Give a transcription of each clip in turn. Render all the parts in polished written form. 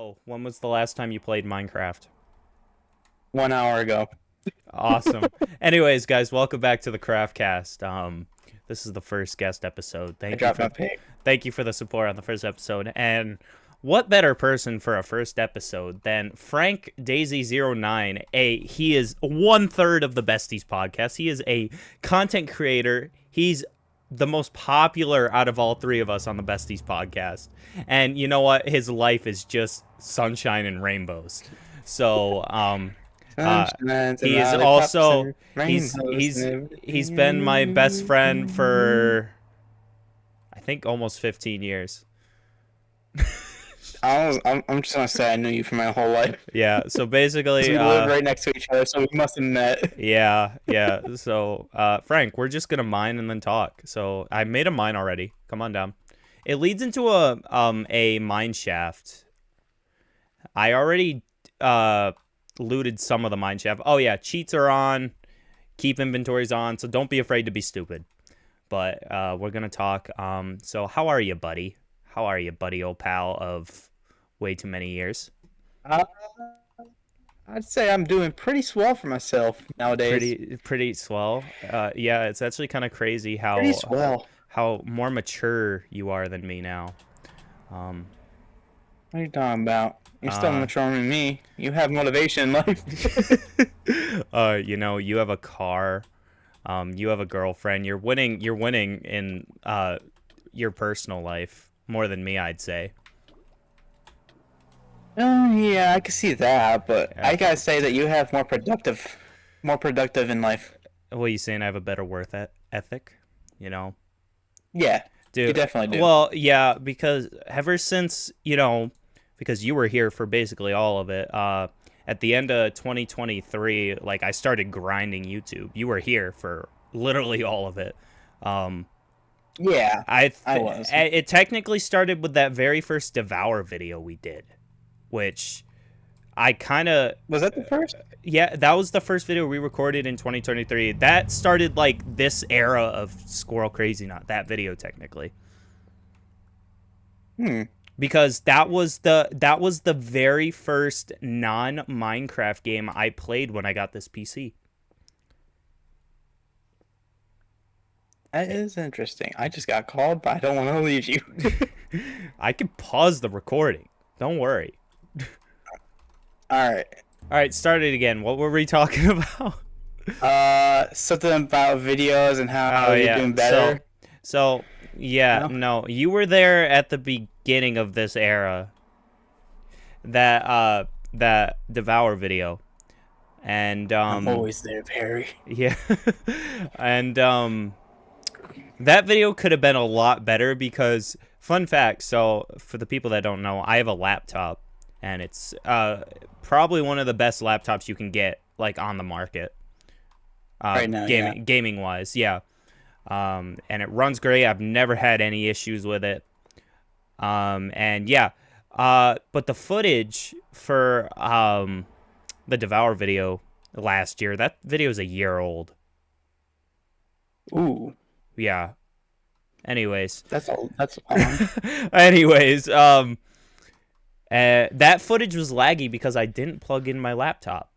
So, when was the last time you played Minecraft? 1 hour ago. Awesome. Anyways, guys, welcome back to the CraftCast. This is the first guest episode. I dropped my pick. Thank you for the support on the first episode. And what better person for a first episode than Frank Daisy09? He is 1/3 of the Besties podcast. He is a content creator. He's the most popular out of all three of us on the Besties podcast. And you know what? His life is just sunshine and rainbows. So, he is also he's been my best friend for I think almost 15 years. I'm just gonna say I knew you for my whole life. Yeah, so basically We live right next to each other, so we must have met. Yeah. So Frank, we're just gonna mine and then talk. So I made a mine already. Come on down. It leads into a mine shaft. I already looted some of the mine shaft. Oh yeah, cheats are on. Keep inventories on, so don't be afraid to be stupid. But we're gonna talk. So how are you, buddy? How are you, buddy, old pal of way too many years? Uh, I'd say I'm doing pretty swell for myself nowadays. Pretty swell. Yeah, it's actually kind of crazy Pretty swell. how more mature you are than me now. What are you talking about? You're still maturer than me. You have motivation in life. You have a car. You have a girlfriend. You're winning in your personal life more than me, I'd say. Yeah, I can see that, but Yeah. I gotta say that you have more productive in life. What are you saying? I have a better ethic, you know? Yeah, Dude, you definitely do. Well, yeah, because ever since, because you were here for basically all of it, at the end of 2023, like, I started grinding YouTube. You were here for literally all of it. Yeah, I was. It technically started with that very first Devour video we did, which I kind of... Was that the first? Yeah, that was the first video we recorded in 2023. That started, like, this era of Squirrel Crazy Knot, that video, technically. Because that was the very first non-Minecraft game I played when I got this PC. That is interesting. I just got called, but I don't want to leave you. I can pause the recording. Don't worry. All right, start it again. What were we talking about? Something about videos and how you're doing better. So no, you were there at the beginning of this era. That Devour video. And I'm always there, Perry. Yeah. And that video could have been a lot better because, fun fact, so for the people that don't know, I have a laptop, and it's probably one of the best laptops you can get, like, on the market. Right now, gaming wise, yeah. And it runs great. I've never had any issues with it. And yeah. But the footage for the Devour video last year, that video is a year old. Ooh. Yeah. Anyways. That's Anyways, that footage was laggy because I didn't plug in my laptop.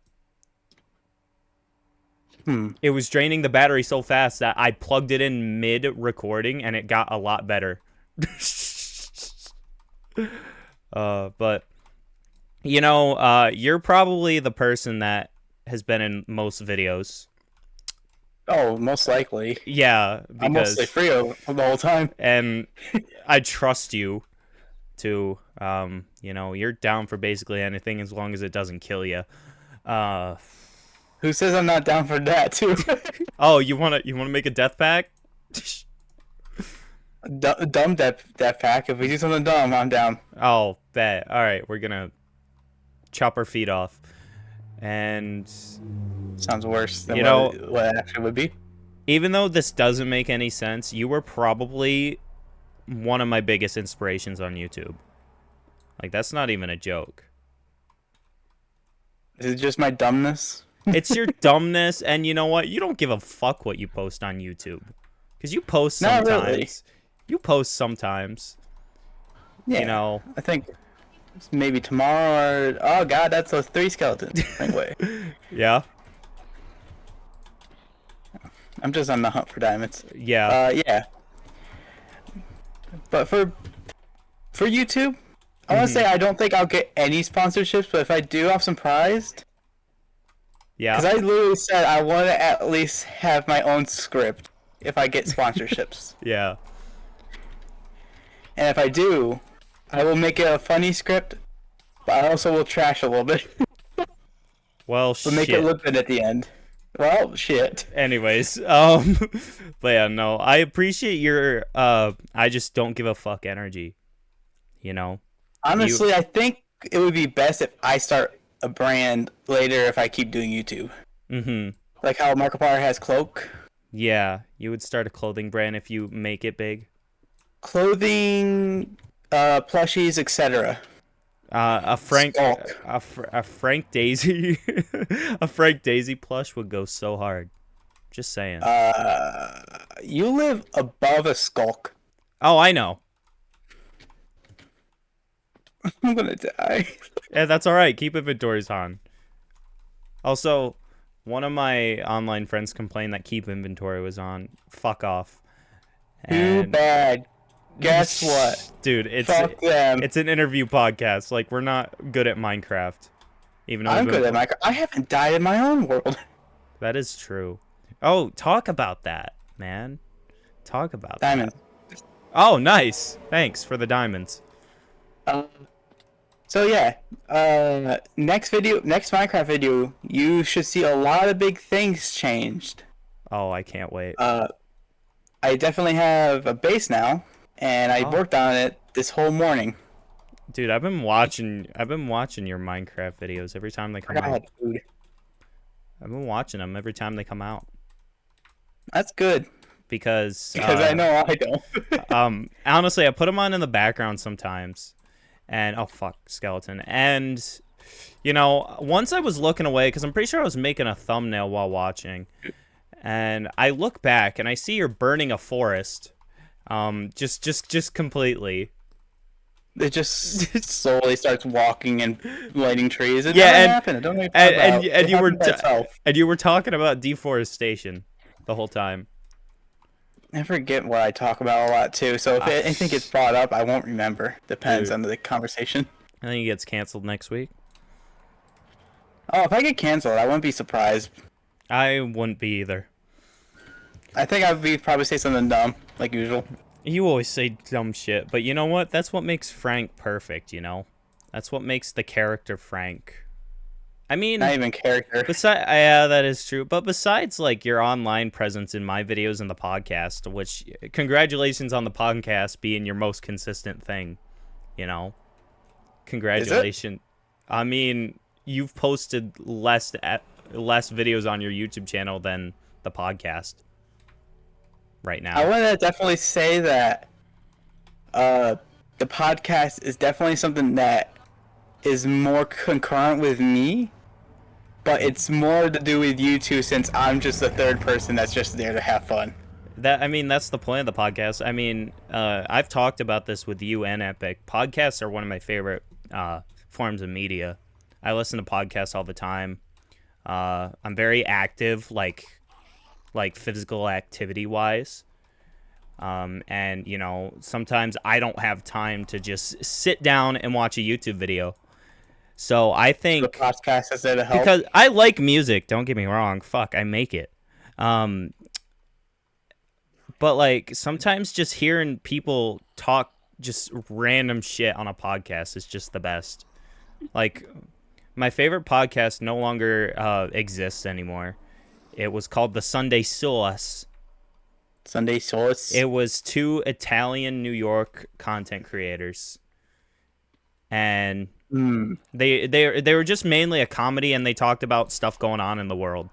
It was draining the battery so fast that I plugged it in mid-recording, and it got a lot better. But, you're probably the person that has been in most videos. Oh, most likely. Yeah, because I'm mostly free the whole time. And I trust you to, you're down for basically anything as long as it doesn't kill you. Who says I'm not down for that too? Oh, you wanna make a death pack? Dumb death pack. If we do something dumb, I'm down. Oh, bet. All right, we're gonna chop our feet off, and sounds worse than what it actually would be. Even though this doesn't make any sense, you were probably one of my biggest inspirations on YouTube. Like, that's not even a joke. Is it just my dumbness? It's your dumbness, and you know what? You don't give a fuck what you post on YouTube. Because you post sometimes. Not really. You post sometimes. Yeah, I think maybe tomorrow or oh god, that's those 3 skeletons. Anyway, Yeah. I'm just on the hunt for diamonds. Yeah. Yeah. But for YouTube, I want to say I don't think I'll get any sponsorships, but if I do, I'm surprised. Yeah. Because I literally said I want to at least have my own script if I get sponsorships. Yeah. And if I do, I will make it a funny script, but I also will trash a little bit. Well, But make it look good at the end. Well, shit. Anyways, but yeah, no, I appreciate your I just don't give a fuck energy. You know? Honestly, I think it would be best if I start a brand later if I keep doing YouTube. Mm-hmm. Like how Markiplier has Cloak. Yeah, you would start a clothing brand if you make it big. Clothing, plushies, etc. A Frank, Skulk. a Frank Daisy, a Frank Daisy plush would go so hard. Just saying. You live above a Skulk. Oh, I know. I'm gonna die. Yeah, that's all right. Keep inventories on. Also, one of my online friends complained that keep inventory was on. Fuck off. Too bad. Guess what? Dude, it's Fuck them. it's an interview podcast. Like, we're not good at Minecraft. Even though I'm we've been good at Minecraft. I haven't died in my own world. That is true. Oh, talk about that, man. Talk about Diamond. that. Oh, nice. Thanks for the diamonds. So yeah, next Minecraft video, you should see a lot of big things changed. Oh, I can't wait. I definitely have a base now, and I worked on it this whole morning. Dude, I've been watching your Minecraft videos every time they come out. Dude. I've been watching them every time they come out. That's good. Because I know I don't. Honestly, I put them on in the background sometimes. And oh fuck, skeleton. And you know, once I was looking away cuz I'm pretty sure I was making a thumbnail while watching. And I look back and I see you're burning a forest. Just completely. It just slowly starts walking and lighting trees. It Yeah, never and happened. It don't even and you were talking about deforestation the whole time. I forget what I talk about a lot too, so if anything gets brought up, I won't remember. Depends on the conversation. I think it gets canceled next week. Oh, if I get canceled, I wouldn't be surprised. I wouldn't be either. I think I'd probably say something dumb, like usual. You always say dumb shit, but you know what? That's what makes Frank perfect, you know? That's what makes the character Frank. I mean, not even character. Yeah, that is true. But besides, like, your online presence in my videos and the podcast, which, congratulations on the podcast being your most consistent thing, you know? Congratulations. I mean, you've posted less videos on your YouTube channel than the podcast right now. I want to definitely say that the podcast is definitely something that is more concurrent with me. But it's more to do with you two since I'm just the third person that's just there to have fun. That's the point of the podcast. I mean, I've talked about this with you and Epic. Podcasts are one of my favorite forms of media. I listen to podcasts all the time. I'm very active, like physical activity wise. And you know, sometimes I don't have time to just sit down and watch a YouTube video. So I think the podcast is there to help. Because I like music, don't get me wrong. Fuck, I make it. But like sometimes just hearing people talk just random shit on a podcast is just the best. Like my favorite podcast no longer exists anymore. It was called The Sunday Sauce. Sunday Sauce. It was 2 Italian New York content creators. And they were just mainly a comedy, and they talked about stuff going on in the world,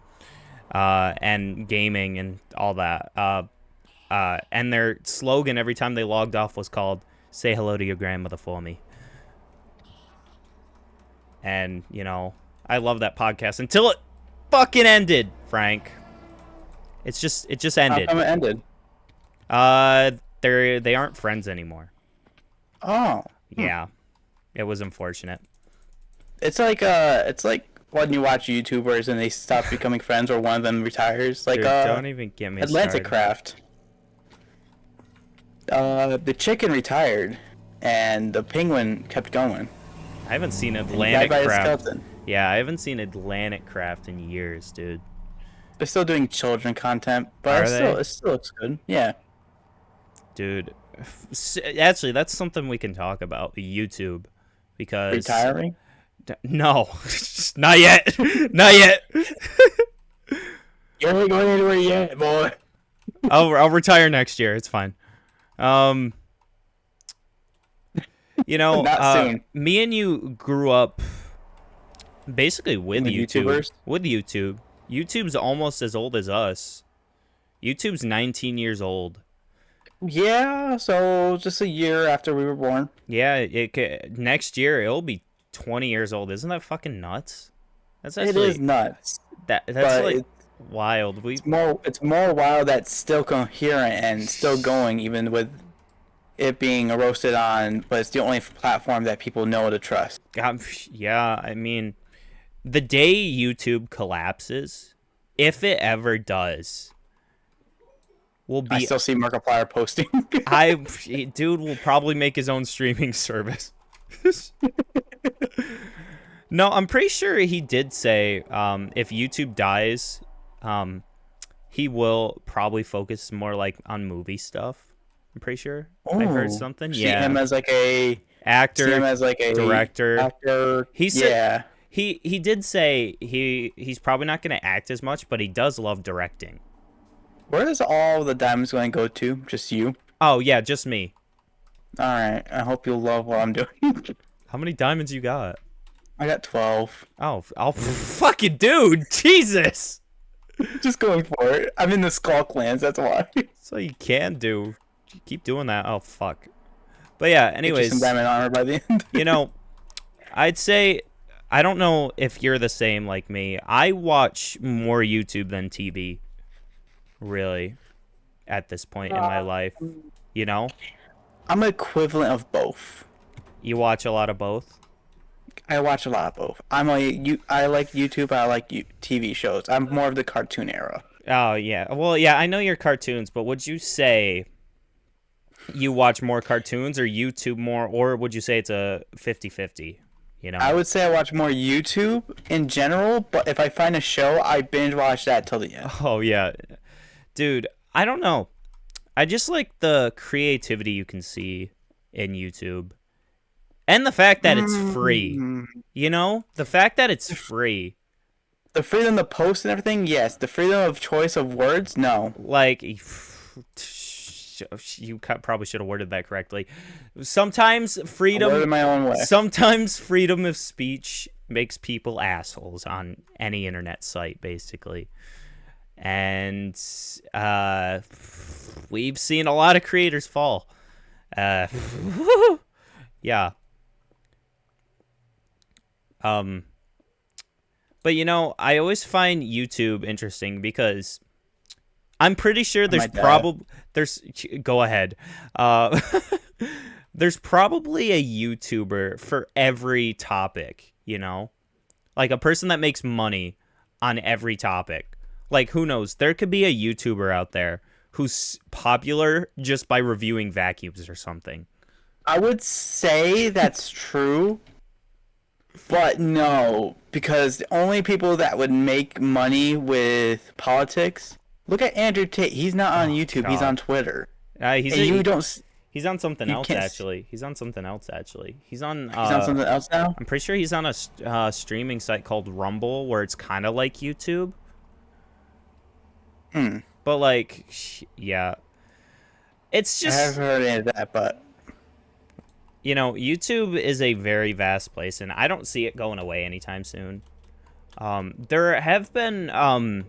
and gaming and all that. And their slogan every time they logged off was called "Say hello to your grandmother for me." And you know, I love that podcast until it fucking ended, Frank. It just ended. How come it ended? They aren't friends anymore. Oh. Yeah. It was unfortunate. It's like when you watch YouTubers and they stop becoming friends or one of them retires. Like Dude, don't even get me Atlantic started. Craft. The chicken retired, and the penguin kept going. I haven't seen And he died Atlantic by his Craft. skeleton. Yeah, I haven't seen Atlantic Craft in years, dude. They're still doing children content, but Are they? it still looks good. Yeah. Dude, actually, that's something we can talk about, YouTube, because Retiring? no, not yet, not yet. You ain't going anywhere yet, boy. I'll retire next year. It's fine. Um, Not soon. me and you grew up basically with The YouTube. YouTubers? With YouTube, YouTube's almost as old as us. YouTube's 19 years old. Yeah, so just a year after we were born. Yeah, next year it'll be 20 years old. Isn't that fucking nuts? That's It actually is nuts. that's But like wild. it's more wild that's still coherent and still going even with it being roasted on, but it's the only platform that people know to trust. Yeah, I mean, the day YouTube collapses, if it ever does, will I be still see Markiplier posting. dude will probably make his own streaming service. No, I'm pretty sure he did say if YouTube dies, he will probably focus more like on movie stuff. I'm pretty sure. I heard Ooh, something. see Yeah. him as like a Actor, see him as like a director. actor. He said Yeah. he did say he's probably not going to act as much, but he does love directing. Where is all the diamonds going to go to? Just you? Oh yeah, just me. All right. I hope you'll love what I'm doing. How many diamonds you got? I got 12. Oh, I'll fucking dude, Jesus. Just going for it. I'm in the Skull Clans. That's why. That's all you can do. Keep doing that. Oh fuck. But yeah, Get you anyways, some diamond armor by the end. I'd say I don't know if you're the same like me. I watch more YouTube than TV, really, at this point in my life. I'm equivalent of both. You watch a lot of both. I watch a lot of both. I like YouTube. I like TV shows. I'm more of the cartoon era. Oh yeah. Well, yeah, I know your cartoons, but would you say you watch more cartoons or YouTube more, or would you say it's a 50-50? I would say I watch more YouTube in general, but if I find a show, I binge watch that till the end. Oh yeah. Dude, I don't know. I just like the creativity you can see in YouTube. And the fact that it's free. The fact that it's free. The freedom to post and everything, yes. The freedom of choice of words, no. Like, you probably should have worded that correctly. Sometimes freedom. I worded my own way. Sometimes freedom of speech makes people assholes on any internet site, basically. And we've seen a lot of creators fall. Yeah. But I always find YouTube interesting because I'm pretty sure there's go ahead. There's probably a YouTuber for every topic, like a person that makes money on every topic. Like, who knows? There could be a YouTuber out there who's popular just by reviewing vacuums or something. I would say that's true, but no, because the only people that would make money with politics. Look at Andrew Tate. He's not on YouTube. God. He's on Twitter. He's on something else actually. He's on something else actually. He's on something else now. I'm pretty sure he's on a streaming site called Rumble, where it's kind of like YouTube. But like, yeah, it's just. I haven't heard any of that, but YouTube is a very vast place, and I don't see it going away anytime soon. There have been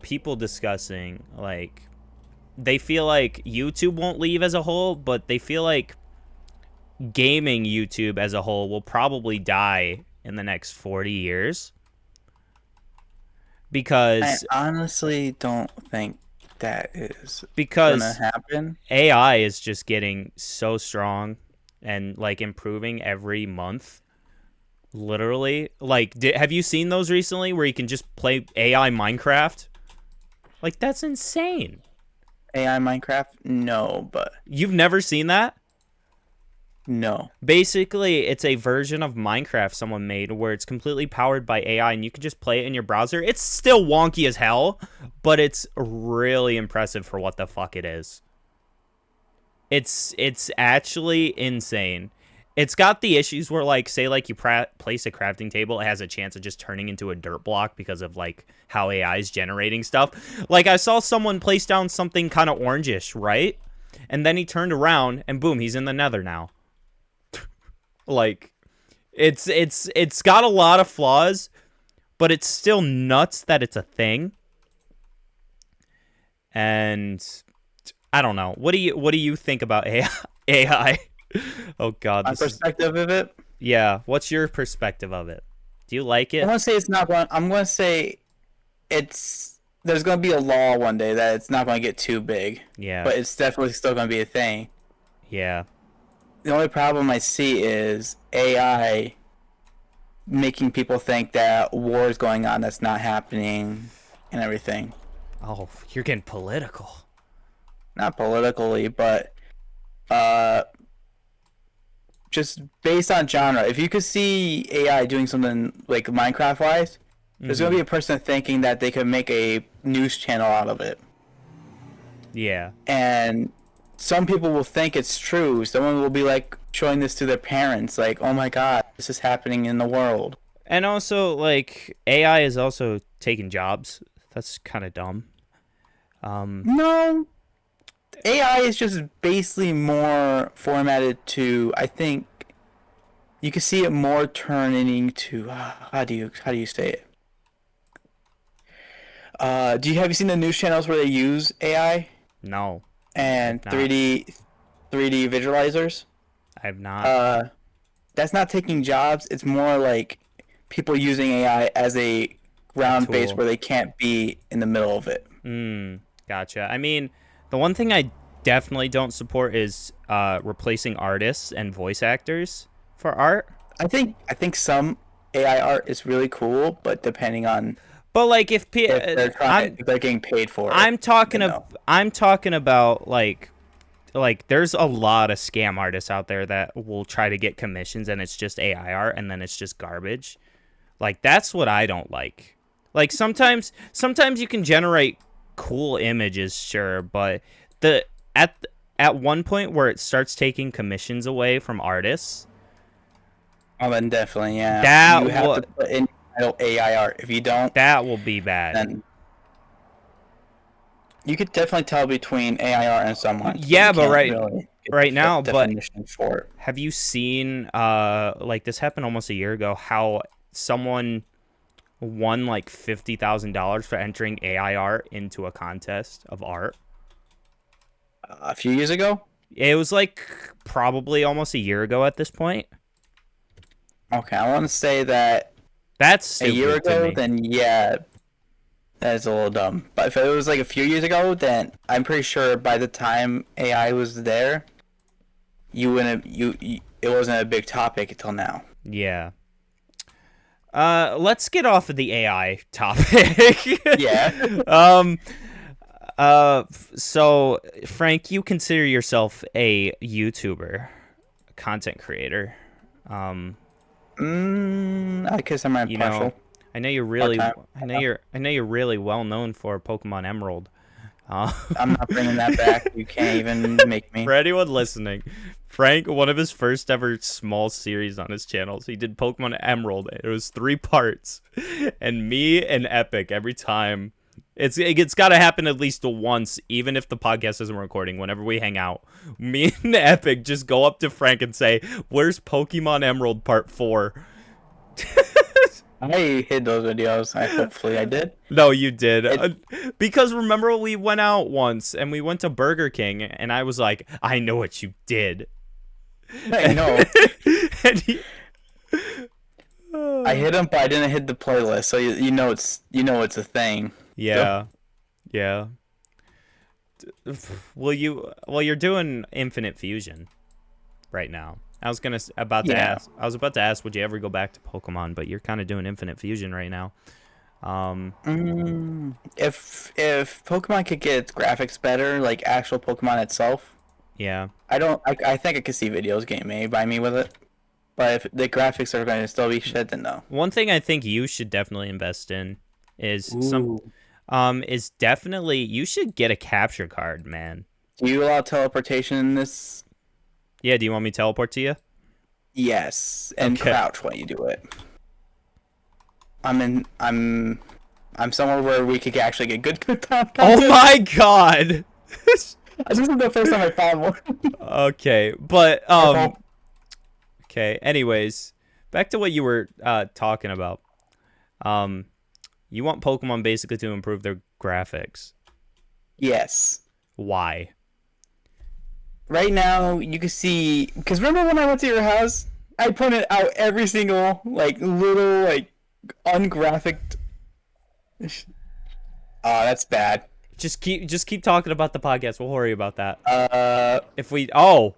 people discussing, like, they feel like YouTube won't leave as a whole, but they feel like gaming YouTube as a whole will probably die in the next 40 years. Because I honestly don't think that is gonna happen. AI is just getting so strong, and like improving every month. Literally, like, have you seen those recently where you can just play AI Minecraft? Like, that's insane. AI Minecraft? No, but You've never seen that? no. Basically, it's a version of Minecraft someone made where it's completely powered by AI and you can just play it in your browser. It's still wonky as hell, but it's really impressive for what the fuck it is. It's actually insane. It's got the issues where, like, say, like, you place a crafting table, it has a chance of just turning into a dirt block because of, like, how AI is generating stuff. Like, I saw someone place down something kind of orangish, right? And then he turned around, and boom, he's in the nether now. Like, it's got a lot of flaws, but it's still nuts that it's a thing. And I don't know. What do you think about AI? Oh God, My perspective of it. Yeah. What's your perspective of it? Do you like it? I'm gonna say it's not going. I'm gonna say it's. There's gonna be a law one day that it's not gonna get too big. Yeah. But it's definitely still gonna be a thing. Yeah. The only problem I see is AI making people think that war is going on that's not happening and everything. Oh, you're getting political. Not politically, but uh, just based on genre. If you could see AI doing something like Minecraft wise, there's gonna be a person thinking that they could make a news channel out of it. Yeah. And some people will think it's true. Someone will be like showing this to their parents, like, "Oh my God, this is happening in the world." And also, like, AI is also taking jobs. That's kind of dumb. No, AI is just basically more formatted to. I think you can see it more turning into. How do you say it? Have you seen the news channels where they use AI No, and I've not. 3D visualizers? I've not. That's not taking jobs. It's more like people using AI as a A ground base tool. where they can't be in the middle of it. Gotcha. I mean, the one thing I definitely don't support is replacing artists and voice actors for art. I think some AI art is really cool, but depending on But like, if they're getting paid for it, then no. I'm talking about like there's a lot of scam artists out there that will try to get commissions and it's just AI art and then it's just garbage. Like, that's what I don't like. Like, sometimes you can generate cool images, sure, but the at one point where it starts taking commissions away from artists, Oh, then definitely, yeah. that You have to what put in AI art. If you don't, that will be bad. then you could definitely tell between AI art and someone, but Yeah, you but can't really get right now, but definition for it. have you seen like, this happened almost a year ago, how someone won like $50,000 for entering AI art into a contest of art? A few years ago. It was like probably almost a year ago at this point. Okay, I want to say that That's a year stupid to ago, me. then yeah, that is a little dumb. But if it was like a few years ago, then I'm pretty sure by the time AI was there, you wouldn't you it wasn't a big topic until now. Yeah. Let's get off of the AI topic. Yeah. um so Frank, you consider yourself a YouTuber, content creator. I guess I'm You know, partial. I know you're Part really time. I know you're really well known for Pokemon Emerald. Uh, I'm not bringing that back. You can't even make me. for anyone listening, Frank, one of his first ever small series on his channels, he did Pokemon Emerald. It was 3 parts, and me and Epic every time. It's got to happen at least once, even if the podcast isn't recording. Whenever we hang out, me and Epic just go up to Frank and say, "Where's Pokemon Emerald Part 4?" I hid those videos. Hopefully I did. No, you did. It, Because remember, we went out once and we went to Burger King, and I was like, "I know what you did." I know. And he, I hit them, but I didn't hit the playlist, so you know it's a thing. So, yeah, yeah. Well, you're doing Infinite Fusion right now. I was about to Yeah. ask. I was about to ask, would you ever go back to Pokemon? But you're kind of doing Infinite Fusion right now. If Pokemon could get its graphics better, like actual Pokemon itself, Yeah. I don't. I think I could see videos getting made by me with it. But if the graphics are going to still be shit, then no. One thing I think you should definitely invest in is Ooh. is definitely you should get a capture card, man. Do you allow teleportation in this? Yeah. Do you want me to teleport to you? Yes, and Okay. crouch when you do it. I'm in. I'm somewhere where we could actually get good content. Oh my god. This is the first time I found one. Okay, but Oh, okay. Anyways, back to what you were talking about. Um, you want Pokemon basically to improve their graphics. yes. Why? Right now, you can see. Because remember when I went to your house? I pointed out every single like little like ungraphic. Oh, that's bad. Just keep talking about the podcast. We'll worry about that. Uh, If we oh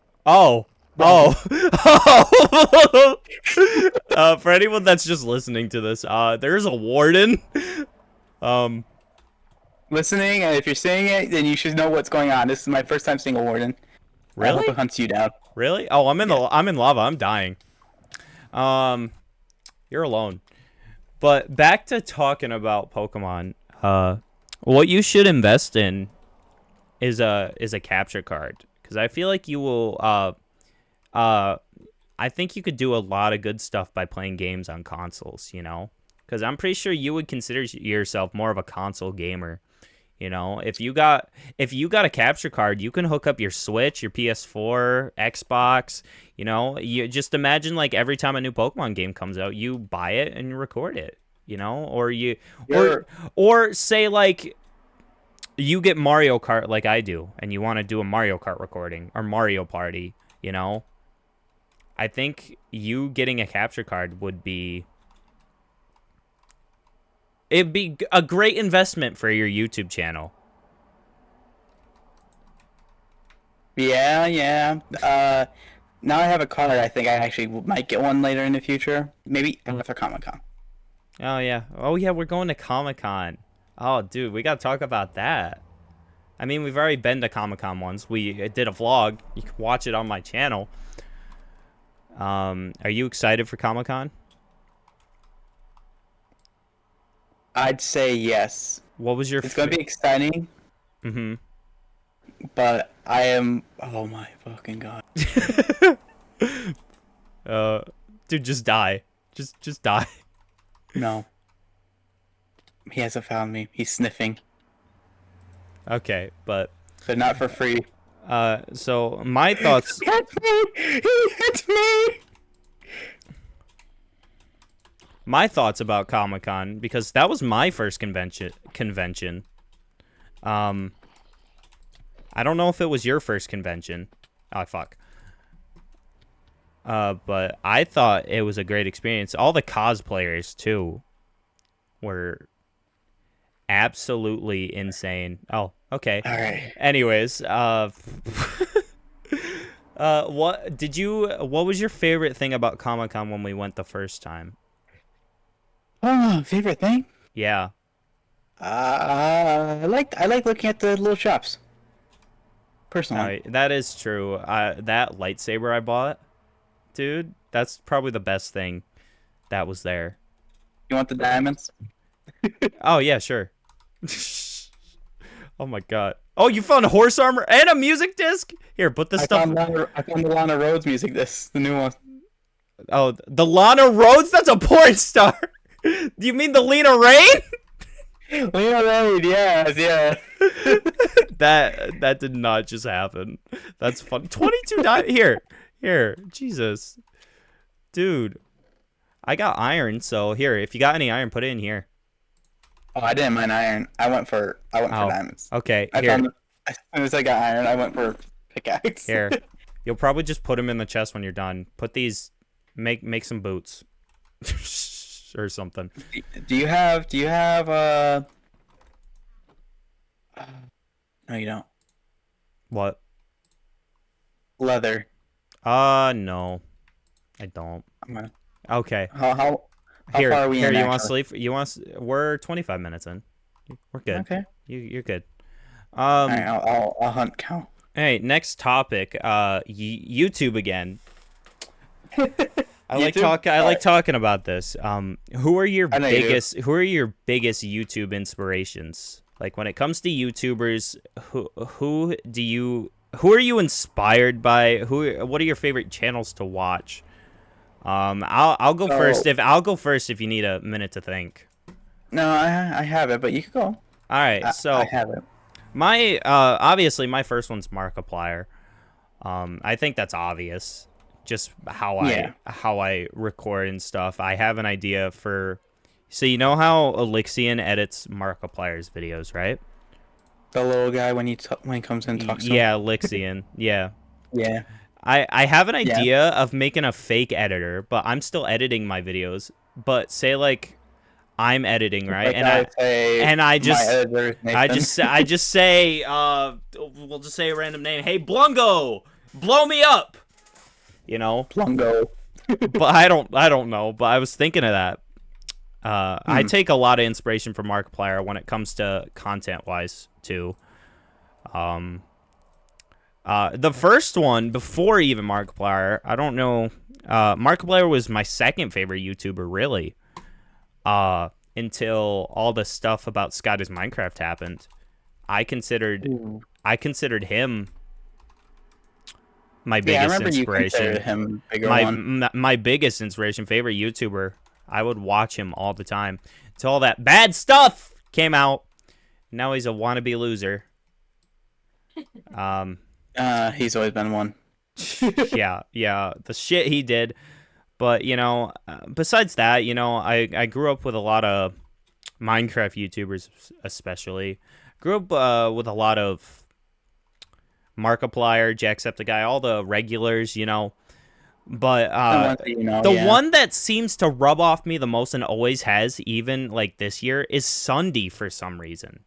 for anyone that's just listening to this, there's a warden. Um, listening, and if you're seeing it, then you should know what's going on. This is my first time seeing a warden. I hope it really? hunts you down. Really? Oh, Yeah. I'm in lava. I'm dying. Um, you're alone. But back to talking about Pokemon. What you should invest in is a capture card because I feel like you will. I think you could do a lot of good stuff by playing games on consoles. You know, because I'm pretty sure you would consider yourself more of a console gamer. You know, if you got a capture card, you can hook up your Switch, your PS4, Xbox. You know, you just imagine like every time a new Pokemon game comes out, you buy it and you record it. You know, or You're or say like you get Mario Kart like I do, and you want to do a Mario Kart recording or Mario Party. You know, I think you getting a capture card it'd be a great investment for your YouTube channel. yeah. Now I have a card. I think I actually might get one later in the future. Maybe after Comic Con. Oh yeah. Oh yeah, we're going to Comic-Con. Oh dude, we got to talk about that. I mean, we've already been to Comic-Con once. We did a vlog. You can watch it on my channel. Are you excited for Comic-Con? I'd say yes. What was your It's gonna be exciting, mm-hmm. but I am. Oh my fucking god! uh dude, just die. Just die. No, he hasn't found me. He's sniffing, Okay, but but not for free. so my thoughts Hit me! He hit me! my thoughts about Comic-Con because that was my first convention. Um I don't know if it was your first convention. Oh fuck. But I thought it was a great experience. All the cosplayers too were absolutely insane. Oh, okay. All right. Anyways, what was your favorite thing about Comic-Con when we went the first time? Oh, favorite thing? Yeah. I like looking at the little shops. Personally, That is true. That lightsaber I bought, dude, that's probably the best thing that was there. you want the diamonds? Oh, yeah, sure. Oh my god. Oh, you found a horse armor and a music disc? Here, put this stuff. I found the Lana Rhodes music. This the new one. Oh, the Lana Rhodes? That's a porn star. Do you mean the Lena Rain? Lena Rhodes, yes, yeah. That did not just happen. That's fun. 22 here. Jesus. Dude. I got iron, so here, if you got any iron, put it in here. Oh, I didn't mind iron. I went for diamonds. Okay, I here. found as soon as I got iron, I went for pickaxe. Here. You'll probably just put them in the chest when you're done. Put these make some boots. Or something. Do you have no, you don't. What? Leather. No. I don't. I'm gonna, Okay. how Here, far are we here. in You want to actually? sleep? We're 25 minutes in. We're good. Okay. You're good. All right, I'll hunt cow. Hey, next topic. YouTube again. YouTube? I All like right. talking about this. Who are your I know you do. biggest YouTube inspirations? Like when it comes to YouTubers, who are you inspired by? What are your favorite channels to watch? I'll go first So, if you need a minute to think. no, I have it, but you can go. All right, I so have it. my obviously my first one's Markiplier. I think that's obvious. Just Yeah. how I record and stuff. I have an idea for. So you know how Elixion edits Markiplier's videos, right? The little guy when when he comes in and talks to him. Yeah, Elixion. Yeah. Yeah. I have an Yeah. idea of making a fake editor, but I'm still editing my videos. But say like I'm editing, right? Like I would say, I my just editor is Nathan. I just say we'll just say a random name. Hey Blungo, blow me up. You know? Plungo. But I don't know, but I was thinking of that. I take a lot of inspiration from Markiplier when it comes to content wise too. The first one before even Markiplier, I don't know. Markiplier was my second favorite YouTuber, really. Until all the stuff about Scotty's Minecraft happened, I considered him my I biggest remember you considered inspiration. him bigger one. My biggest inspiration, favorite YouTuber. I would watch him all the time until all that bad stuff came out. Now he's a wannabe loser. He's always been one. yeah, the shit he did. But besides that, I grew up with a lot of Minecraft YouTubers, especially. Grew up with a lot of Markiplier, Jacksepticeye, all the regulars, But The ones that you know, the yeah. one that seems to rub off me the most and always has, even like this year, is Sunday for some reason.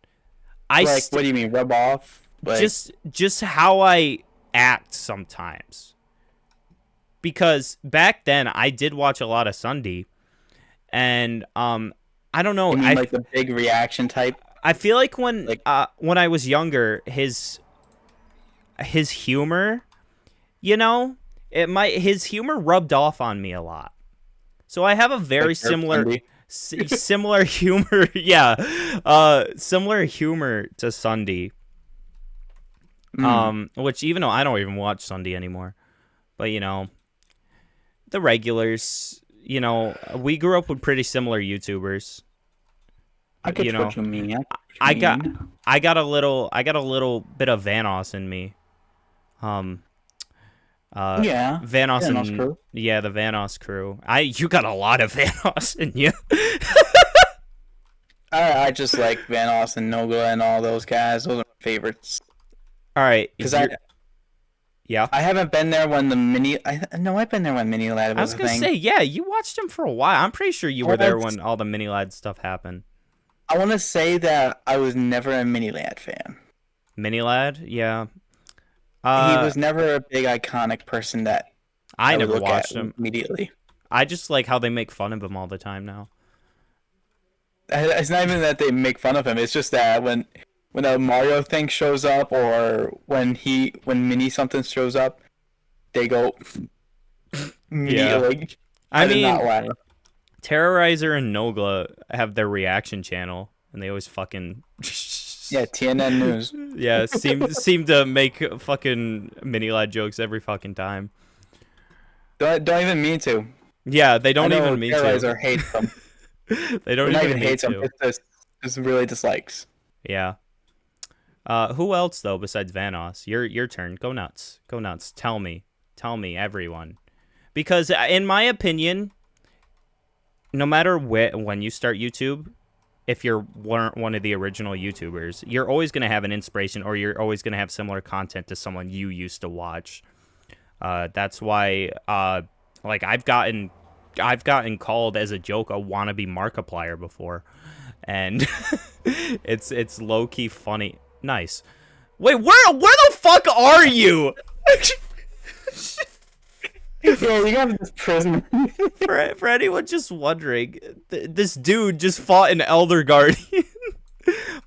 What do you mean, rub off? Like, Just how I act sometimes. Because back then I did watch a lot of Sunday, and I don't know. you mean like the big reaction type? I feel like when Like- I was younger, his humor, his humor rubbed off on me a lot. So I have a very Like similar Sunday? similar humor, yeah, similar humor to Sunday. Which even though I don't even watch Sunday anymore, but the regulars, we grew up with pretty similar YouTubers. I get what you mean. I get what you mean. I got a little bit of Vanoss in me. Yeah. Vanoss Vanoss and crew. yeah, the Vanoss crew. You got a lot of Vanoss in you. I just like Vanoss and Noga and all those guys. Those are my favorites. All right, Because yeah. I haven't been there when the mini. I've been there when Mini Lad I was was a gonna thing. say, yeah, you watched him for a while. I'm pretty sure you were there when all the Mini Lad stuff happened. I want to say that I was never a Mini Lad fan. Mini Lad, yeah. He was never a big iconic person that I would never look watched at him. immediately. I just like how they make fun of him all the time now. It's not even that they make fun of him. It's just that when a Mario thing shows up or when Mini something shows up, they go immediately. I did mean, not laugh. Terrorizer and Nogla have their reaction channel, and they always fucking Yeah, TNN News. yeah seem to make fucking Mini Lad jokes every fucking time. Don't even mean to. Yeah, they don't I know even mean Terrorizer to. hates them. They don't Not even even mean hates them. to. It's really dislikes. Yeah. Who else though besides Vanoss? Your turn. Go nuts. Go nuts. Tell me, everyone. Because in my opinion, no matter when you start YouTube, if you're one of the original YouTubers, you're always gonna have an inspiration, or you're always gonna have similar content to someone you used to watch. That's why, like I've gotten called as a joke a wannabe Markiplier before, and it's low key funny. Nice. Wait, where the fuck are you? Yeah, you got this prison. For anyone just wondering, this dude just fought an Elder Guardian.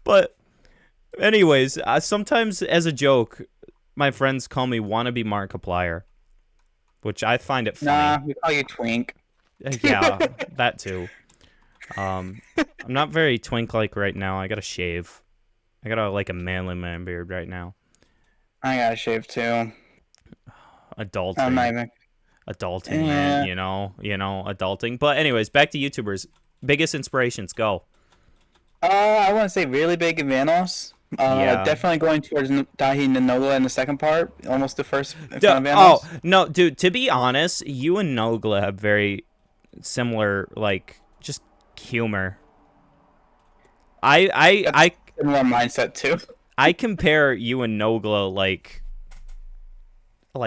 But anyways, sometimes as a joke, my friends call me wannabe Markiplier, which I find it funny. Nah, we call you Twink. Yeah, that too. I'm not very twink-like right now. I gotta shave. I got like a manly man beard right now. I gotta shave too. I'm not Adulting, even. adulting, man. Yeah. Adulting. But anyways, back to YouTubers. Biggest inspirations, go. I want to say really big in Vanos. Yeah. Definitely going towards Dahi Nanola in the second part. Almost the first in front of Oh Vanos. no, dude. To be honest, you and Nogla have very similar, like, just humor. I Similar mindset too. I compare you and Nogla like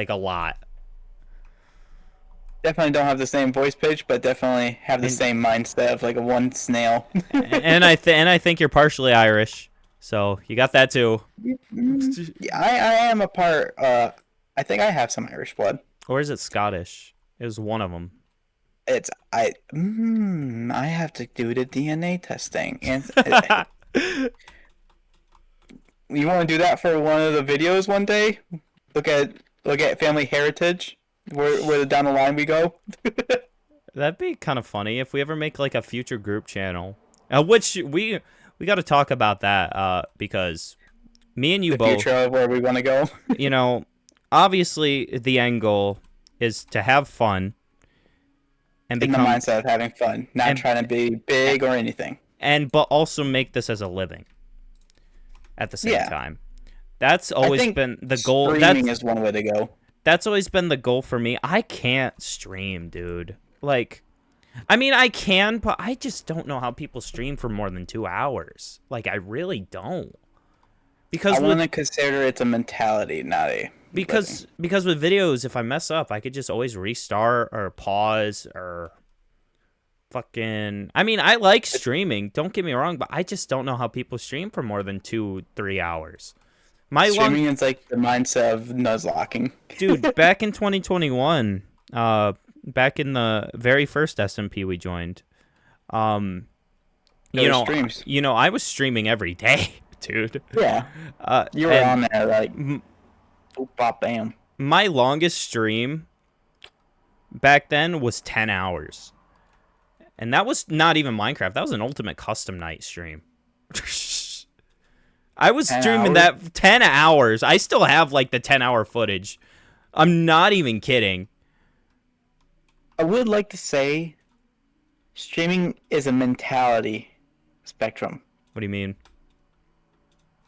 a lot. Definitely don't have the same voice pitch, but definitely have the And same mindset of like a one snail. and I think you're partially Irish, so you got that too. Yeah, I am a part. I think I have some Irish blood. Or is it Scottish? It was one of them. It's I. I have to do the DNA testing, and you want to do that for one of the videos one day? Look at family heritage, where down the line we go. That'd be kind of funny if we ever make like a future group channel, which we got to talk about that because me and you The both, future of where we want to go. you know, obviously the end goal is to have fun and In the become mindset of having fun, not and trying to be big or anything. but also make this as a living at the same Yeah. time. That's I always think been the goal. streaming is one way to go. That's always been the goal for me. I can't stream, dude. Like, I mean, I can, but I just don't know how people stream for more than 2 hours. Like, I really don't. Because I want to consider it's a mentality, not a because with videos, if I mess up, I could just always restart or pause or fucking. I mean, I like streaming. Don't get me wrong, but I just don't know how people stream for more than 2-3 hours. Streaming is like the mindset of nuzlocking. Dude, back in 2021, back in the very first SMP we joined, Streams. I was streaming every day, dude. Yeah, you were on there like, boop, bop, bam. My longest stream back then was 10 hours. And that was not even Minecraft. That was an Ultimate Custom Night stream. I was streaming that 10 hours. I still have like the 10-hour footage. I'm not even kidding. I would like to say streaming is a mentality spectrum. What do you mean?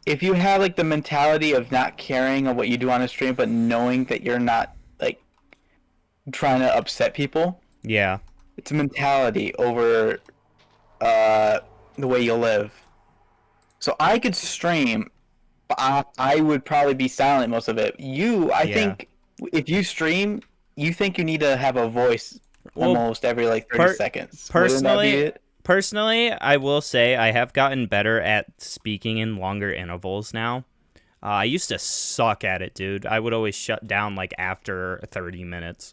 If you have like the mentality of not caring of what you do on a stream, but knowing that you're not like trying to upset people, Yeah. it's a mentality over the way you live. So I could stream, but I would probably be silent most of it. I think if you stream, you think you need to have a voice almost every like 30 seconds. Personally, I will say I have gotten better at speaking in longer intervals now. I used to suck at it, dude. I would always shut down like after 30 minutes.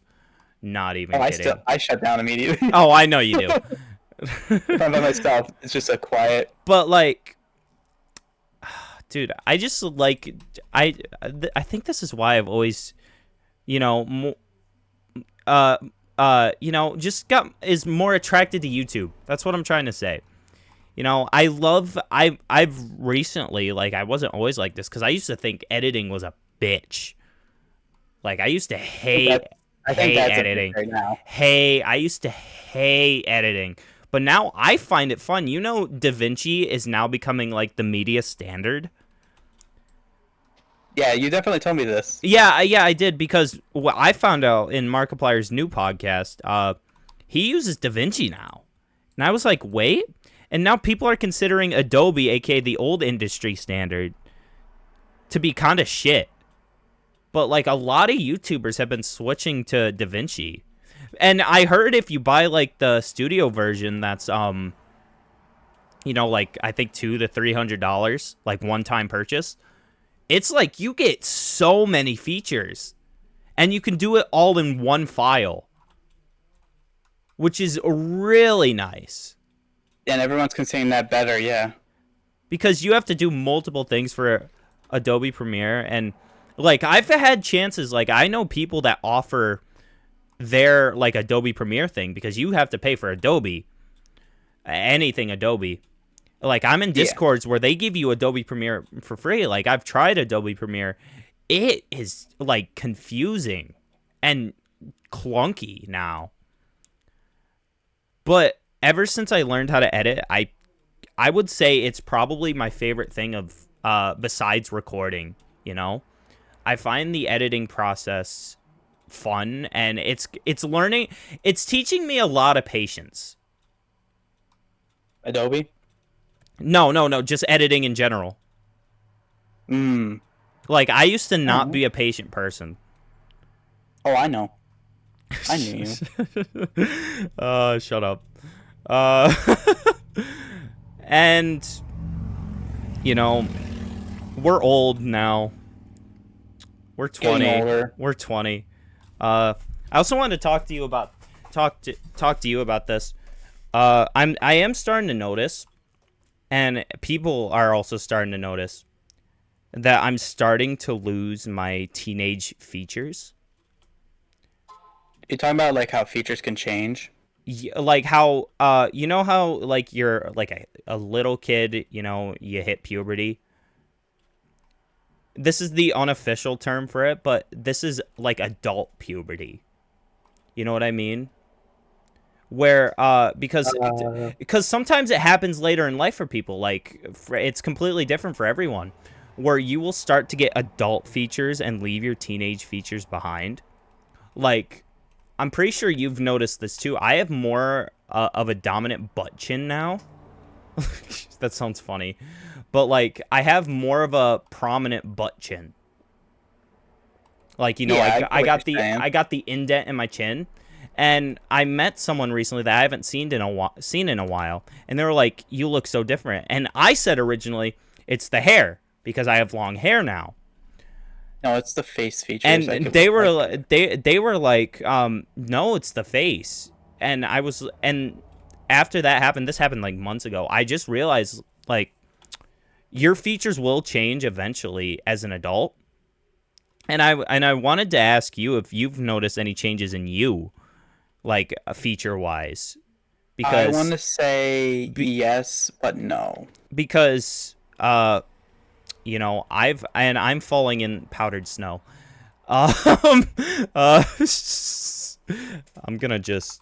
Not even kidding. I shut down immediately. Oh, I know you do. If I'm by myself, it's just a quiet. But like, dude, I just like I think this is why I've always, just is more attracted to YouTube. That's what I'm trying to say. I've recently, like, I wasn't always like this because I used to think editing was a bitch. Like, I used to hate editing. Right now. I used to hate editing. But now I find it fun. DaVinci is now becoming like the media standard. Yeah, you definitely told me this. Yeah, I did because what I found out in Markiplier's new podcast, he uses DaVinci now. And I was like, wait? And now people are considering Adobe, aka the old industry standard, to be kind of shit. But like a lot of YouTubers have been switching to DaVinci. And I heard if you buy like the studio version that's like I think $200 to $300, like one-time purchase, it's like you get so many features. And you can do it all in one file, which is really nice. And everyone's considering that better, yeah. Because you have to do multiple things for Adobe Premiere. And, like, I've had chances, like, I know people that offer their, like, Adobe Premiere thing because you have to pay for Adobe. Anything Adobe. Like, I'm in Discords where they give you Adobe Premiere for free. Like, I've tried Adobe Premiere. It is, like, confusing and clunky now. But ever since I learned how to edit, I would say it's probably my favorite thing of besides recording, you know? I find the editing process fun, and it's teaching me a lot of patience. Adobe? No, just editing in general. Like, I used to not be a patient person. Oh, I know. I knew you. Shut up. And, you know, we're old now. We're 20. Getting older. We're 20. I also wanted to talk to you about this. I am starting to notice, and people are also starting to notice, that I'm starting to lose my teenage features. You're talking about, like, how features can change? Like how, you know how, like, you're, like, a little kid, you know, you hit puberty? This is the unofficial term for it, but this is, like, adult puberty. You know what I mean? Where, because sometimes it happens later in life for people. Like, it's completely different for everyone. Where you will start to get adult features and leave your teenage features behind. Like, I'm pretty sure you've noticed this too. I have more of a dominant butt chin now. That sounds funny. But, like, I have more of a prominent butt chin. Like, you know, Yeah, I got the indent in my chin. And I met someone recently that I haven't seen in a while, and they were like, "You look so different." And I said originally, "It's the hair because I have long hair now." No, it's the face features. And they were like, "No, it's the face." And after that happened, this happened like months ago. I just realized, like, your features will change eventually as an adult. And I wanted to ask you if you've noticed any changes in you, like, feature wise, because I want to say yes, but no. Because you know, I'm falling in powdered snow. I'm gonna just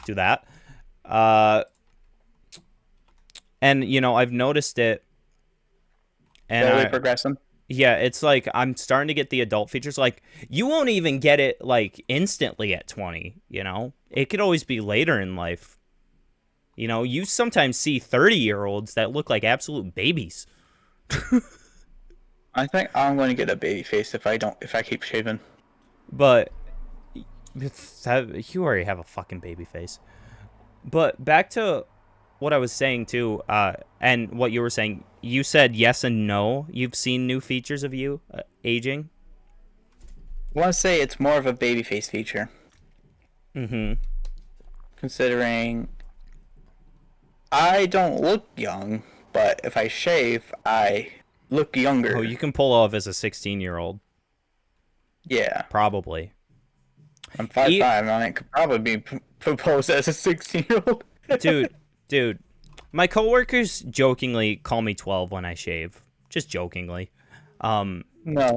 do that. And, you know, I've noticed it, and Slowly progressing. Yeah, it's like I'm starting to get the adult features. Like, you won't even get it, like, instantly at 20, you know? It could always be later in life. You know, you sometimes see 30-year-olds that look like absolute babies. I think I'm going to get a baby face if I keep shaving. But you already have a fucking baby face. But back to what I was saying too, and what you were saying, you said yes and no. You've seen new features of you aging. I want to say it's more of a baby face feature. Considering I don't look young, but if I shave, I look younger. Oh, you can pull off as a 16-year-old. Yeah. Probably. I'm 5'5", and I could probably be proposed as a 16-year-old. Dude, my coworkers jokingly call me 12 when I shave. Just jokingly. No,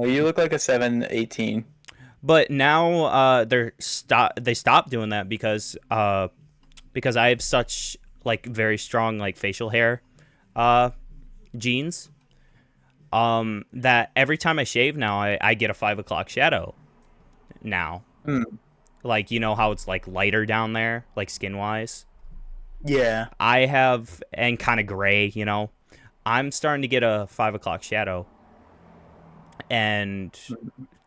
you look like a 18. But now they stopped doing that because I have such, like, very strong, like, facial hair genes, that every time I shave now, I get a 5 o'clock shadow now. Like, you know how it's, like, lighter down there, like, skin wise? Yeah. I have, and kind of gray, you know. I'm starting to get a 5 o'clock shadow. And,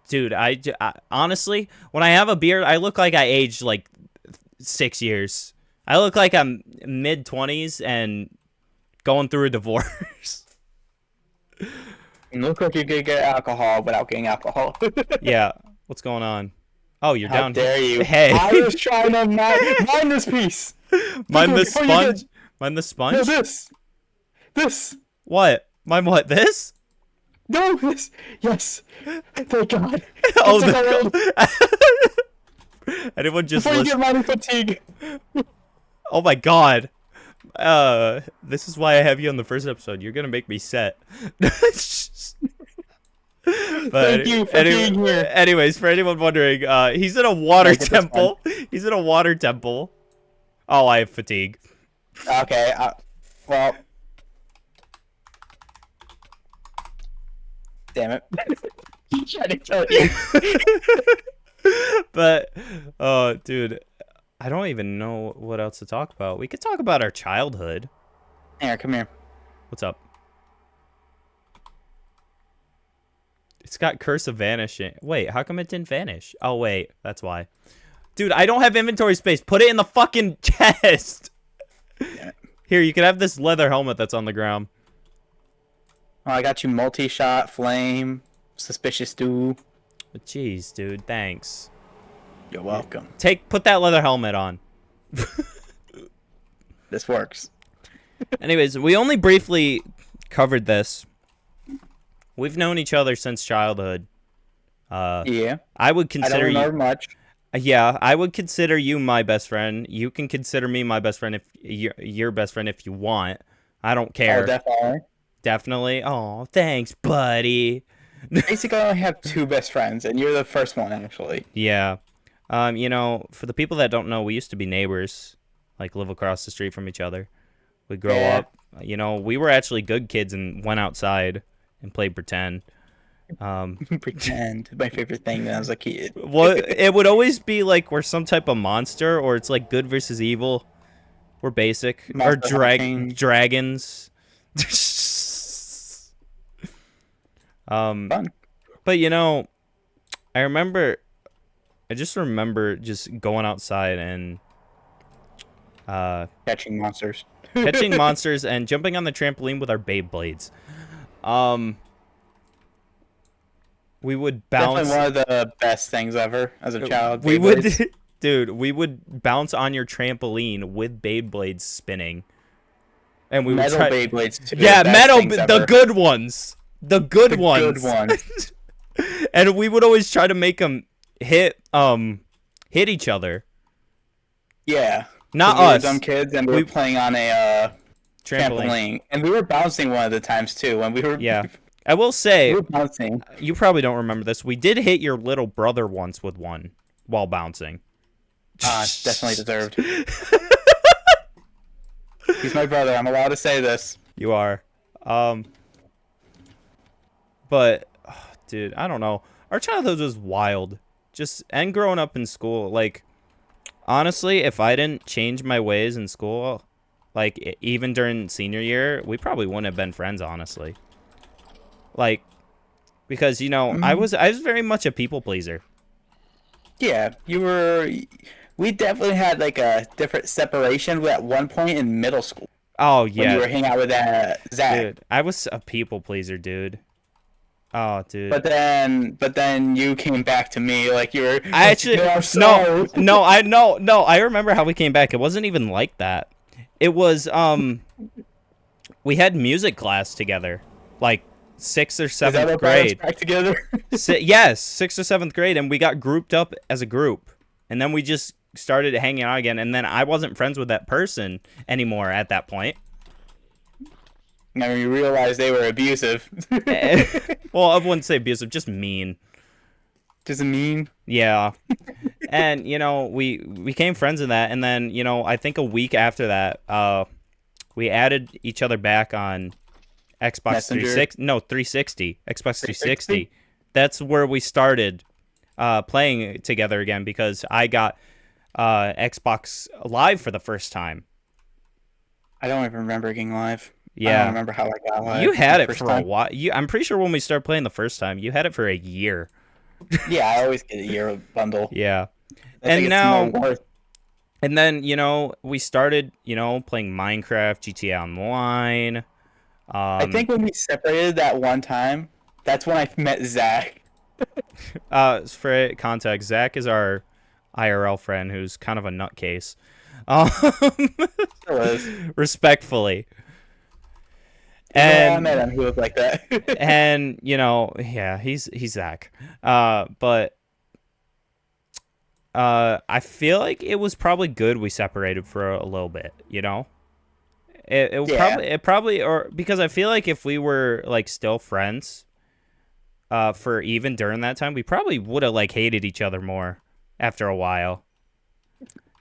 dude, I honestly, when I have a beard, I look like I aged, like, 6 years. I look like I'm mid-20s and going through a divorce. You look like you could get alcohol without getting alcohol. Yeah. What's going on? Oh, you're How down dare here. you? Hey. I was trying to mind this piece. Mind the Before you sponge? Mind the No, sponge? this. What? Mind what? This? No, this. Yes. Thank God. Oh, Get to anyone just Before you listen? get money fatigue. Oh my God. This is why I have you on the first episode. You're gonna make me set. But Thank you for being here. anyways, for anyone wondering, he's in a water Can I get this temple. He's in a water temple. Oh, I have fatigue. Okay. Well. Damn it. I'm trying to kill you. But, dude, I don't even know what else to talk about. We could talk about our childhood. Here, come here. What's up? It's got Curse of Vanishing. Wait, how come it didn't vanish? Oh, wait, that's why. Dude, I don't have inventory space. Put it in the fucking chest. Here, you can have this leather helmet that's on the ground. Oh, I got you multi-shot, flame, suspicious stew. Jeez, dude, thanks. You're welcome. Put that leather helmet on. This works. Anyways, we only briefly covered this. We've known each other since childhood. Yeah. I would I consider don't you. remember much. Yeah, I would consider you my best friend. You can consider me my best friend if you're your best friend if you want. I don't care. Oh, definitely. Definitely. Oh, thanks, buddy. Basically, I only have two best friends, and you're the first one, actually. Yeah. You know, for the people that don't know, we used to be neighbors, like live across the street from each other. We'd grow up. You know, we were actually good kids and went outside and played pretend. Pretend. My favorite thing when I was a kid. Well, it would always be like we're some type of monster, or it's like good versus evil. We're basic. Monster Or hunting. dragons. Fun. But you know, I just remember just going outside and Catching monsters. catching monsters and jumping on the trampoline with our Beyblades. We would bounce. Definitely one of the best things ever as a child. We Beyblades. would, dude. We would bounce on your trampoline with Beyblades spinning, and we metal would try. Beyblades too. Yeah, Best metal. things The ever. good ones. The good The ones. good ones. And we would always try to make them hit each other. Yeah. Not We were us. dumb kids, and we were playing on a trampoline, and we were bouncing one of the times too. When we were Yeah. I will say, we were bouncing. you probably don't remember this. We did hit your little brother once with one while bouncing. Definitely deserved. He's my brother. I'm allowed to say this. You are. But, dude, I don't know. Our childhood was wild. And growing up in school, like, honestly, if I didn't change my ways in school, like, even during senior year, we probably wouldn't have been friends, honestly. Like, because, you know, I was very much a people pleaser. Yeah, you were. We definitely had like a different separation at one point in middle school. Oh, When yeah. you were hanging out with Zach. Dude, I was a people pleaser, dude. Oh, dude. But then you came back to me like you were. I actually I'm sorry. no, I remember how we came back. It wasn't even like that. It was we had music class together, like 6th or Is that 7th what brought us grade. back together? Yes, 6th or 7th grade, and we got grouped up as a group, and then we just started hanging out again. And then I wasn't friends with that person anymore at that point. And we realized they were abusive. Well, I wouldn't say abusive, just mean. Does it mean? Yeah. And, you know, we became friends in that. And then, you know, I think a week after that, we added each other back on Xbox Messenger? 360. No, 360. Xbox 360. 360? That's where we started playing together again because I got Xbox Live for the first time. I don't even remember getting live. I Yeah. don't remember how I got live. You had the it first for time. a while. I'm pretty sure when we started playing the first time, you had it for a year. Yeah, I always get a year bundle. Yeah. I And think now- it's more worth. And then, you know, we started, you know, playing Minecraft, GTA Online. I think when we separated that one time, That's when I met Zach. For context, Zach is our IRL friend who's kind of a nutcase. Um, Still is. respectfully. I And met him. He looked like that. and yeah, he's Zach. But I feel like it was probably good we separated for a little bit. It probably or because I feel like if we were like still friends, for even during that time, we probably would have like hated each other more after a while.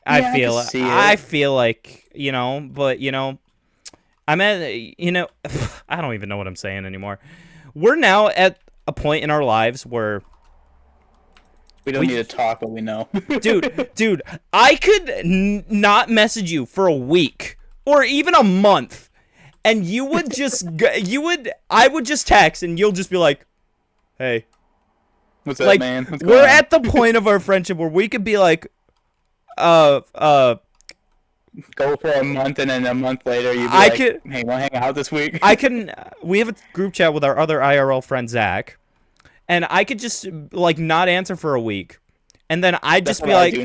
Yeah, I feel like, but I'm at, I don't even know what I'm saying anymore. We're now at a point in our lives where we don't need to talk, but we know. dude, I could not message you for a week or even a month, and you would just, I would just text, and you'll just be like, hey. What's up, man? What's going we're on? at the point of our friendship where we could be like, go for a month, and then a month later you'd be hey, wanna hang out this week? We have a group chat with our other IRL friend Zach, and I could just like not answer for a week, and then I'd just be like,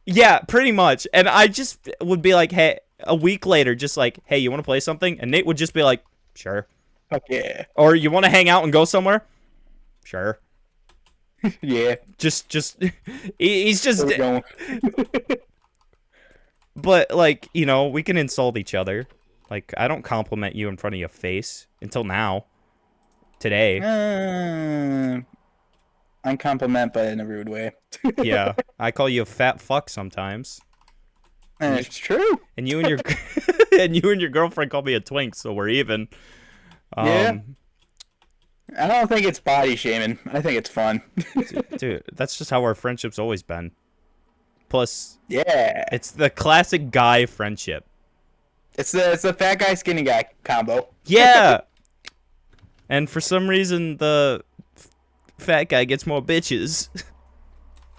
yeah, pretty much, and I just would be like, hey, a week later, just like, hey, you want to play something? And Nate would just be like, sure. Fuck yeah. Or you want to hang out and go somewhere? Sure. Yeah. Just he's just but like, we can insult each other. Like, I don't compliment you in front of your face until now. Today. I compliment, but in a rude way. Yeah. I call you a fat fuck sometimes. And it's true. And you and your girlfriend call me a twink, so we're even. Yeah. I don't think it's body shaming. I think it's fun. Dude, that's just how our friendship's always been. Plus, yeah, it's the classic guy friendship. It's the fat guy, skinny guy combo. Yeah. And for some reason, the fat guy gets more bitches.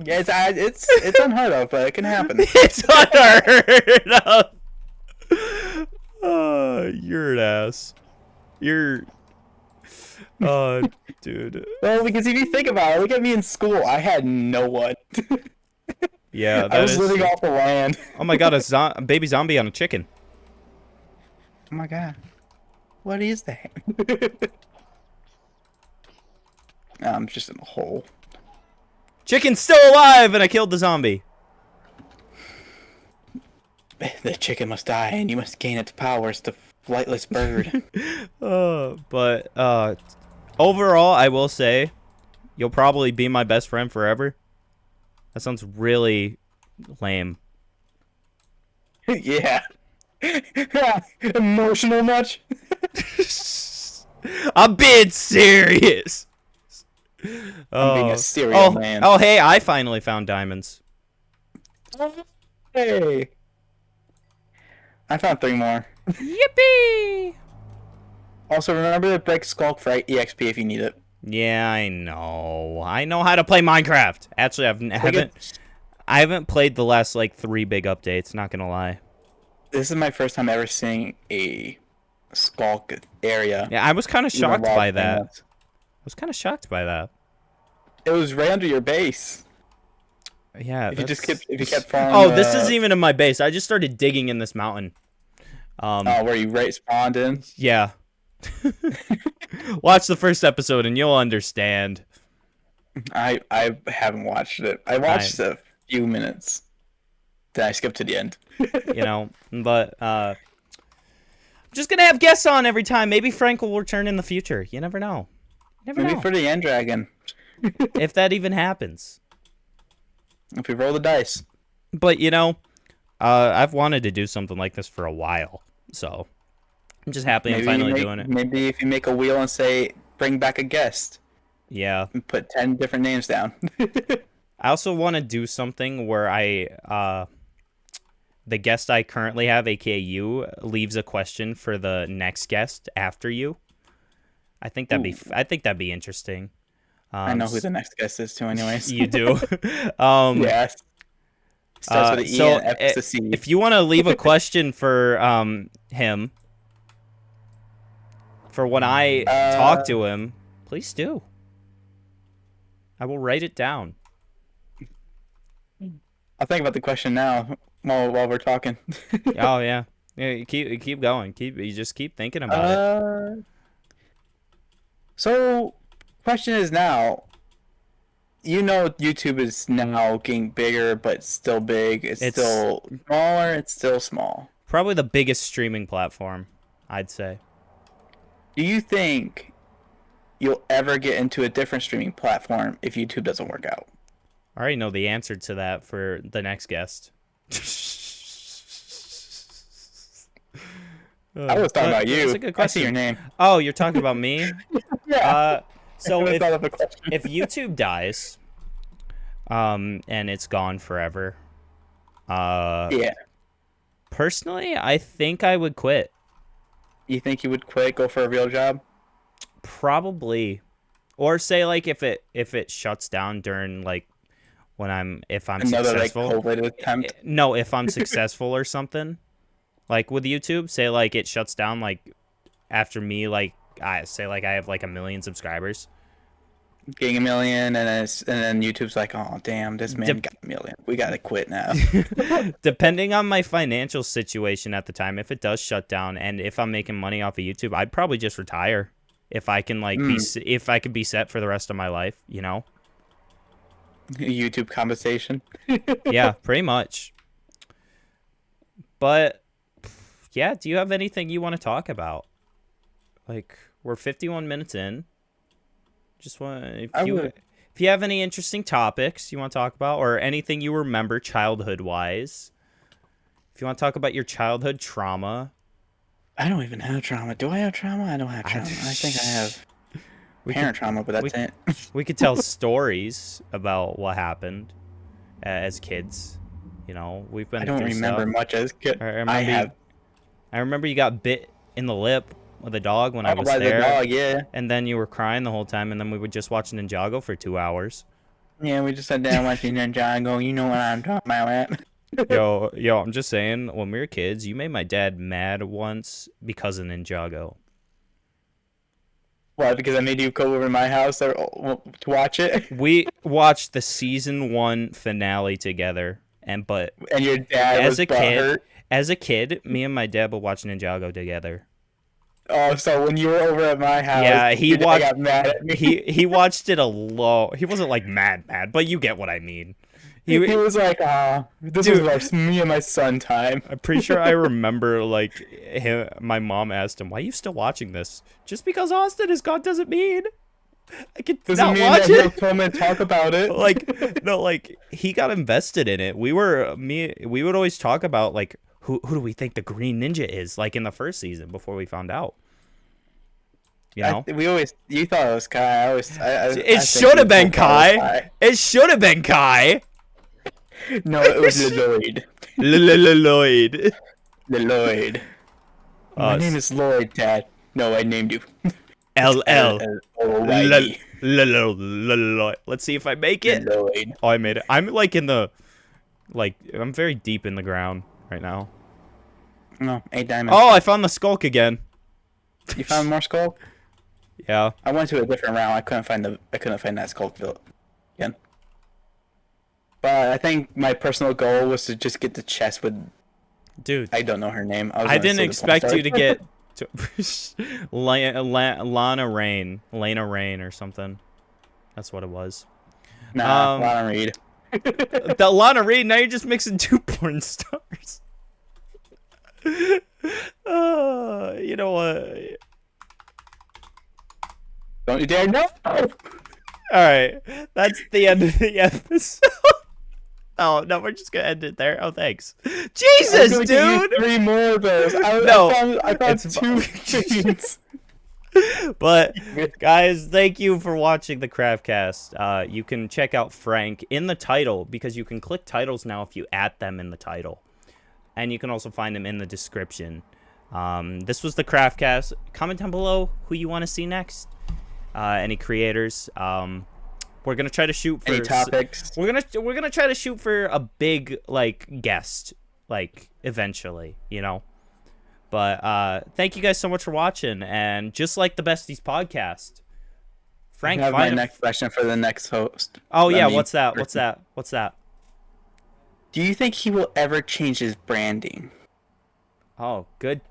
Yeah, it's unheard of, but it can happen. It's unheard of. Oh, you're an ass. You're. Oh, dude. Well, because if you think about it, look at me in school. I had no one. Yeah, I was living off the land. Oh my god, a baby zombie on a chicken. Oh my god. What is that? I'm just in a hole. Chicken's still alive, and I killed the zombie. The chicken must die, and you must gain its powers, the flightless bird. But overall, I will say, you'll probably be my best friend forever. That sounds really lame. Yeah. Emotional much? I'm being serious. I'm being a serial man. Oh, hey, I finally found diamonds. Hey. I found 3 more. Yippee! Also, remember to break Skulk for EXP if you need it. Yeah, I know. I know how to play Minecraft. Actually, I haven't played the last like 3 big updates. Not gonna lie. This is my first time ever seeing a Skulk area. Yeah, I was kind of shocked by that. It was right under your base. Yeah. If you kept falling. Oh, this isn't even in my base. I just started digging in this mountain. Where you spawned in? Yeah. Watch the first episode and you'll understand. I haven't watched it. I watched a few minutes. Then I skipped to the end. But I'm just gonna have guests on every time. Maybe Frank will return in the future. You never know. Maybe for the end dragon. If that even happens. If we roll the dice. But I've wanted to do something like this for a while, so I'm just happy I'm finally doing it. Maybe if you make a wheel and say, bring back a guest. Yeah. And put 10 different names down. I also want to do something where the guest I currently have, aka you, leaves a question for the next guest after you. I think that'd be interesting. I know who the next guest is too, anyways. You do. Yes. Starts with an E and F is a C. If you want to leave a question for him, for when I talk to him, Please do. I will write it down. I'll think about the question now while we're talking. Oh yeah. Yeah, you keep going. You just keep thinking about it. So, question is now, YouTube is now getting bigger, but still big. It's still smaller. It's still small. Probably the biggest streaming platform, I'd say. Do you think you'll ever get into a different streaming platform if YouTube doesn't work out? I already know the answer to that for the next guest. I was talking about you. That's a good question. I see your name. Oh, you're talking about me? Yeah. So if YouTube dies, and it's gone forever, yeah. Personally, I think I would quit. You think you would quit, go for a real job? Probably, or say like if it shuts down during like if I'm Another successful. like COVID attempt. No, if I'm successful or something, like with YouTube, say like it shuts down like after me, like I say like I have like 1 million subscribers. Getting 1 million, and then YouTube's like, oh damn, this man got 1 million. We gotta quit now. Depending on my financial situation at the time, if it does shut down, and if I'm making money off of YouTube, I'd probably just retire. If I can like if I could be set for the rest of my life, you know. YouTube compensation. Yeah, pretty much. But yeah, do you have anything you want to talk about? Like we're 51 minutes in. Just want if you have any interesting topics you want to talk about, or anything you remember childhood wise. If you want to talk about your childhood trauma. I don't even have trauma. Do I have trauma? I don't have trauma. I think I have parent trauma, but that's it. We could tell stories about what happened as kids. You know, we've been. I don't remember much as kid. I remember you got bit in the lip with a dog when I was by there. The dog, yeah. And then you were crying the whole time, and then we would just watch Ninjago for 2 hours. Yeah, we just sat down watching Ninjago. You know what I'm talking about. Yo, I'm just saying, when we were kids, you made my dad mad once because of Ninjago. Why? Because I made you go over to my house to watch it? We watched the season 1 finale together, and your dad as a kid, me and my dad would watch Ninjago together. Oh, so when you were over at my house, yeah, he got mad at me. He watched it alone. He wasn't like mad, but you get what I mean. He was like, this was me and my son time. I'm pretty sure I remember like my mom asked him, "Why are you still watching this?" Just because Austin is gone doesn't mean I could not watch it. He'll come and talk about it. Like he got invested in it. We would always talk about like who do we think the Green Ninja is, like in the first season before we found out. You know? You thought it was Kai. It should have been Kai. It should have been Kai. No, it was Lloyd. Lloyd. Lloyd. My name is Lloyd, Dad. No, I named you. LL. Lloyd. Let's see if I make it. Lloyd. Oh, I made it. I'm like I'm very deep in the ground right now. No, 8 diamonds. Oh, I found the skulk again. You found more skulk? Yeah. I went to a different round. I couldn't find that skulk again. But I think my personal goal was to just get the chest with. Dude, I don't know her name. I didn't expect you to get to Lana Rain, or something. That's what it was. Nah, Lana Reed. The Lana Reed. Now you're just mixing 2 porn stars. You know what? Don't you dare no! All right, that's the end of the episode. Oh no, we're just gonna end it there. Oh, thanks. Jesus, dude! 3 more of those. I found 2 things. But guys, thank you for watching the CraftCast. You can check out Frank in the title, because you can click titles now if you add them in the title, and you can also find them in the description. This was the CraftCast. Comment down below who you want to see next. Any creators. We're gonna try to shoot for any topics. We're gonna try to shoot for a big like guest, like eventually, you know. But thank you guys so much for watching, and just like the Besties podcast, I Frank, have my final. next question for the next host. Oh I yeah, mean, what's that? What's that? What's that? do you think he will ever change his branding? Oh, good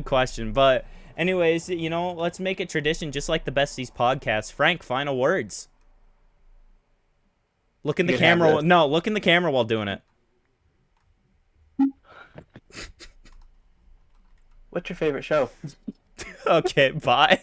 question. But anyways, let's make it tradition, just like the Besties podcast. Frank, final words. Look in the You can have camera. this. No, look in the camera while doing it. What's your favorite show? Okay, bye.